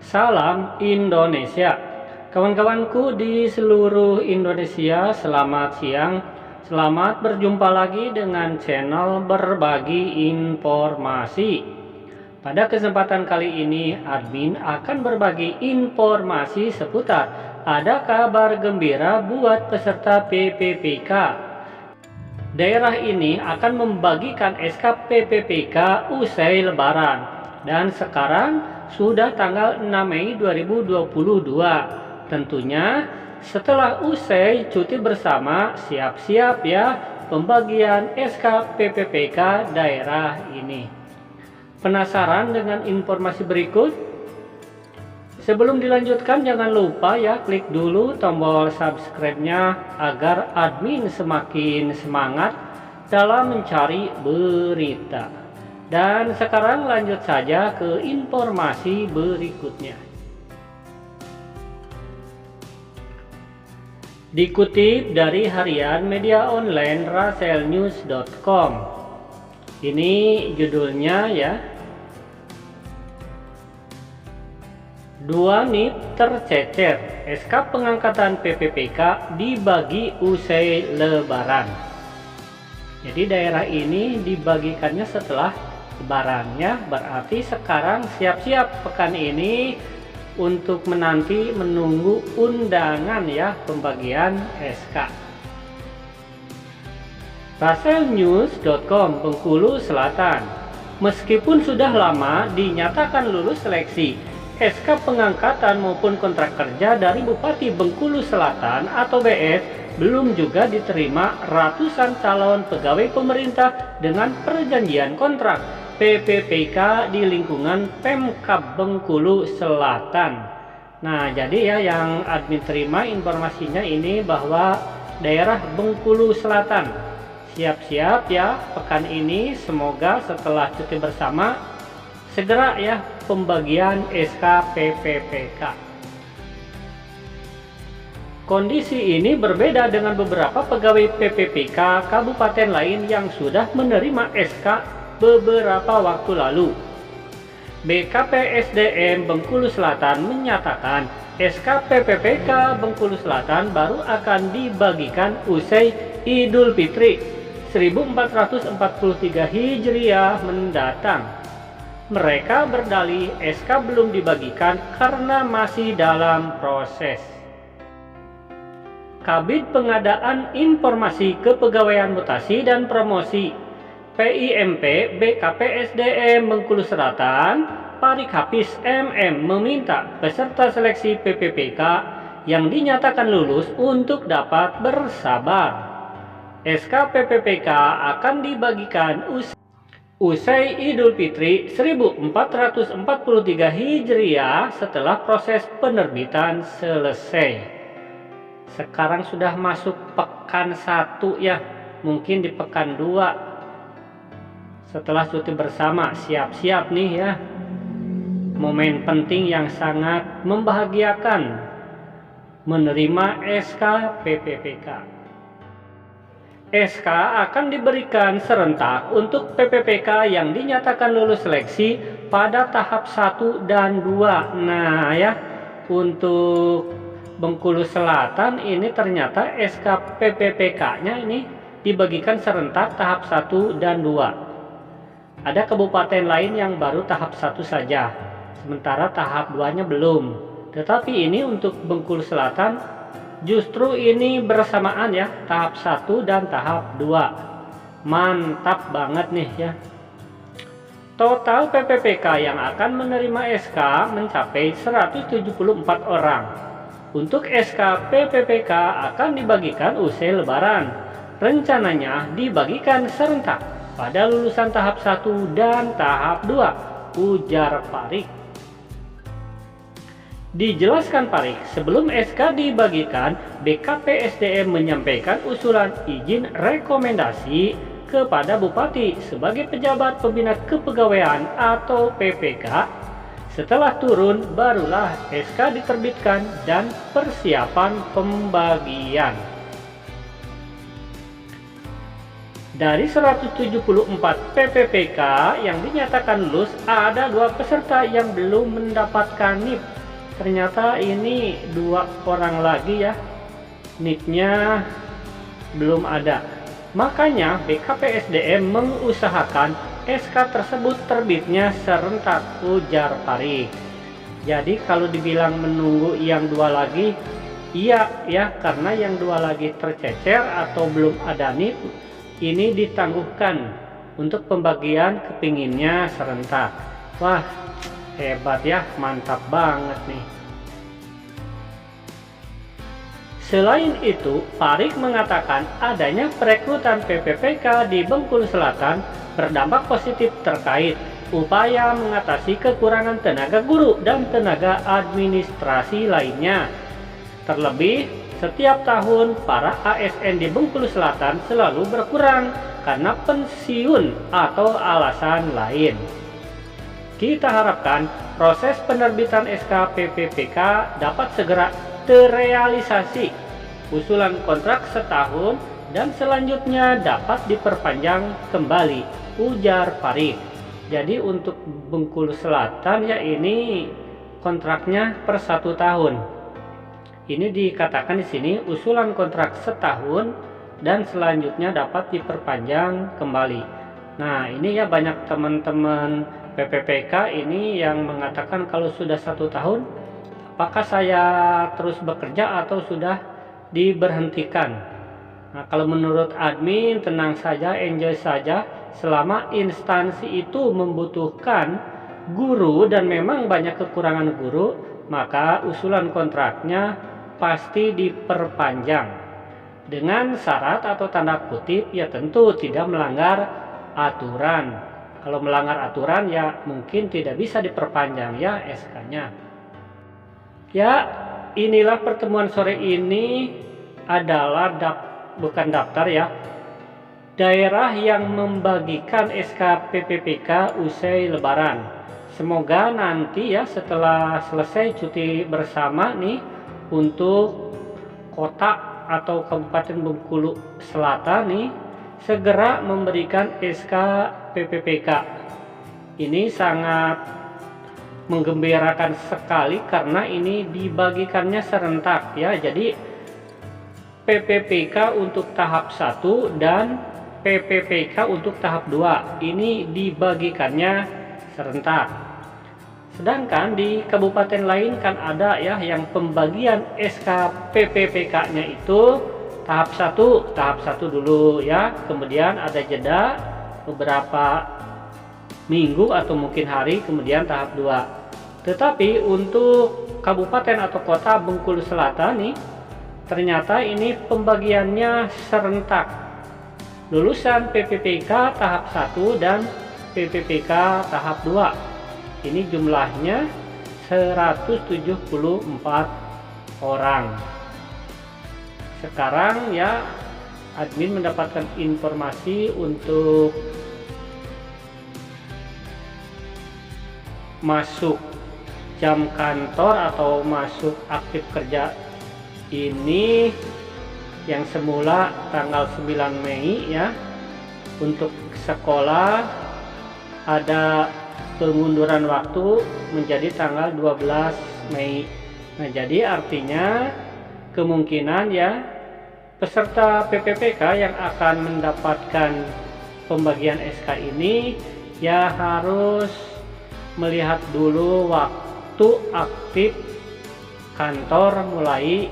Salam Indonesia. Kawan-kawanku di seluruh Indonesia, selamat siang. Selamat berjumpa lagi dengan channel Berbagi Informasi. Pada kesempatan kali ini, admin akan berbagi informasi seputar ada kabar gembira buat peserta PPPK. Daerah ini akan membagikan SK PPPK usai Lebaran. Dan sekarang sudah tanggal 6 Mei 2022. Tentunya setelah usai cuti bersama, siap-siap ya pembagian SK PPPK daerah ini. Penasaran dengan informasi berikut? Sebelum dilanjutkan, jangan lupa ya klik dulu tombol subscribe-nya agar admin semakin semangat dalam mencari berita. Dan sekarang lanjut saja ke informasi berikutnya. Dikutip dari harian media online raselnews.com. Ini judulnya ya. 2 NIP tercecer, SK pengangkatan PPPK dibagi usai Lebaran. Jadi daerah ini dibagikannya setelah Lebarannya, berarti sekarang siap-siap pekan ini untuk menunggu undangan ya pembagian SK. raselnews.com Bengkulu Selatan. Meskipun sudah lama dinyatakan lulus seleksi SK pengangkatan maupun kontrak kerja dari Bupati Bengkulu Selatan atau BS, belum juga diterima ratusan calon pegawai pemerintah dengan perjanjian kontrak PPPK di lingkungan Pemkab Bengkulu Selatan. Nah, jadi ya yang admin terima informasinya ini bahwa daerah Bengkulu Selatan siap-siap ya pekan ini, semoga setelah cuti bersama segera ya pembagian SK PPPK. Kondisi ini berbeda dengan beberapa pegawai PPPK kabupaten lain yang sudah menerima SK beberapa waktu lalu. BKPSDM Bengkulu Selatan menyatakan SK PPPK Bengkulu Selatan baru akan dibagikan usai Idul Fitri 1443 Hijriah mendatang. Mereka berdalih SK belum dibagikan karena masih dalam proses. Kabid Pengadaan Informasi Kepegawaian Mutasi dan Promosi PIMP BKPSDM Bengkulu Selatan, Parik Hafiz MM meminta peserta seleksi PPPK yang dinyatakan lulus untuk dapat bersabar. SK PPPK akan dibagikan usai Idul Fitri 1443 Hijriah setelah proses penerbitan selesai. Sekarang sudah masuk pekan 1 ya, mungkin di pekan 2 setelah cuti bersama, siap-siap nih ya. Momen penting yang sangat membahagiakan menerima SK PPPK. SK akan diberikan serentak untuk PPPK yang dinyatakan lulus seleksi pada tahap 1 dan 2. Nah ya, untuk Bengkulu Selatan ini ternyata SK PPPK-nya ini dibagikan serentak tahap 1 dan 2. Ada kabupaten lain yang baru tahap 1 saja, sementara tahap 2-nya belum. Tetapi ini untuk Bengkulu Selatan justru ini bersamaan ya, tahap 1 dan tahap 2. Mantap banget nih ya. Total PPPK yang akan menerima SK mencapai 174 orang. Untuk SK PPPK akan dibagikan usai Lebaran. Rencananya dibagikan serentak pada lulusan tahap 1 dan tahap 2, ujar Parik. Dijelaskan Parik, sebelum SK dibagikan, BKPSDM menyampaikan usulan izin rekomendasi kepada Bupati sebagai pejabat pembina kepegawaian atau PPK. Setelah turun, barulah SK diterbitkan dan persiapan pembagian. Dari 174 PPPK yang dinyatakan lulus, ada 2 peserta yang belum mendapatkan NIP ternyata ini 2 orang lagi ya, NIP-nya belum ada. Makanya BKPSDM mengusahakan SK tersebut terbitnya serentak, ujar Pari. Jadi kalau dibilang menunggu yang 2 lagi, iya ya, karena yang 2 lagi tercecer atau belum ada NIP, ini ditangguhkan untuk pembagian kepinginnya serentak. Wah, hebat ya, mantap banget nih. Selain itu, Parik mengatakan adanya perekrutan PPPK di Bengkulu Selatan berdampak positif terkait upaya mengatasi kekurangan tenaga guru dan tenaga administrasi lainnya. Terlebih, setiap tahun para ASN di Bengkulu Selatan selalu berkurang karena pensiun atau alasan lain. Kita harapkan proses penerbitan SK PPPK dapat segera terrealisasi, usulan kontrak setahun dan selanjutnya dapat diperpanjang kembali, ujar Parik. Jadi untuk Bengkulu Selatan ya ini kontraknya per 1 tahun. Ini dikatakan di sini usulan kontrak setahun dan selanjutnya dapat diperpanjang kembali. Nah ini ya banyak teman-teman PPPK ini yang mengatakan kalau sudah 1 tahun, apakah saya terus bekerja atau sudah diberhentikan? Nah, kalau menurut admin tenang saja, enjoy saja, selama instansi itu membutuhkan guru dan memang banyak kekurangan guru, maka usulan kontraknya pasti diperpanjang dengan syarat atau tanda kutip ya tentu tidak melanggar aturan. Kalau melanggar aturan ya mungkin tidak bisa diperpanjang ya SK-nya. Ya, inilah pertemuan sore ini adalah bukan daftar ya, daerah yang membagikan SK PPPK usai lebaran. Semoga nanti ya setelah selesai cuti bersama nih untuk kota atau Kabupaten Bengkulu Selatan nih segera memberikan SK PPPK. Ini sangat menggembirakan sekali karena ini dibagikannya serentak ya. Jadi PPPK untuk tahap 1 dan PPPK untuk tahap 2 ini dibagikannya serentak. Sedangkan di kabupaten lain kan ada ya yang pembagian SK PPPK-nya itu tahap 1 dulu ya. Kemudian ada jeda beberapa minggu atau mungkin hari, kemudian tahap 2. Tetapi untuk kabupaten atau kota Bengkulu Selatan nih ternyata ini pembagiannya serentak. Lulusan PPPK tahap 1 dan PPPK tahap 2. Ini jumlahnya 174 orang. Sekarang ya admin mendapatkan informasi untuk masuk jam kantor atau masuk aktif kerja ini yang semula tanggal 9 Mei ya, untuk sekolah ada pengunduran waktu menjadi tanggal 12 Mei. Nah jadi artinya kemungkinan ya peserta PPPK yang akan mendapatkan pembagian SK ini ya harus melihat dulu waktu aktif kantor mulai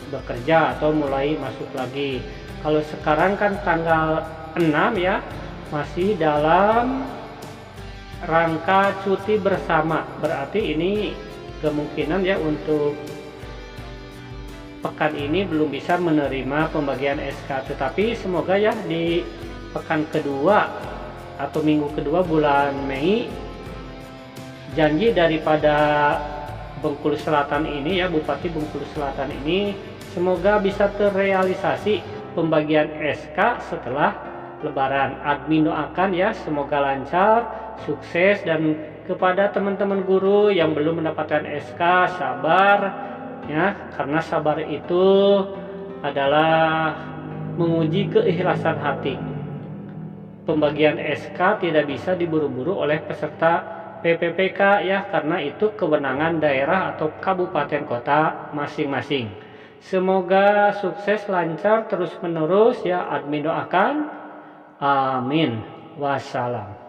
bekerja atau mulai masuk lagi. Kalau sekarang kan tanggal 6 ya, masih dalam rangka cuti bersama, berarti ini kemungkinan ya untuk pekan ini belum bisa menerima pembagian SK. Tetapi semoga ya di pekan kedua atau minggu kedua bulan Mei, janji daripada Bengkulu Selatan ini ya, Bupati Bengkulu Selatan ini semoga bisa terrealisasi pembagian SK setelah Lebaran. Admin doakan ya semoga lancar, sukses, dan kepada teman-teman guru yang belum mendapatkan SK sabar ya, karena sabar itu adalah menguji keikhlasan hati. Pembagian SK tidak bisa diburu-buru oleh peserta PPPK ya, karena itu kewenangan daerah atau kabupaten kota masing-masing. Semoga sukses lancar terus menerus ya, admin doakan. Amin. Wassalam.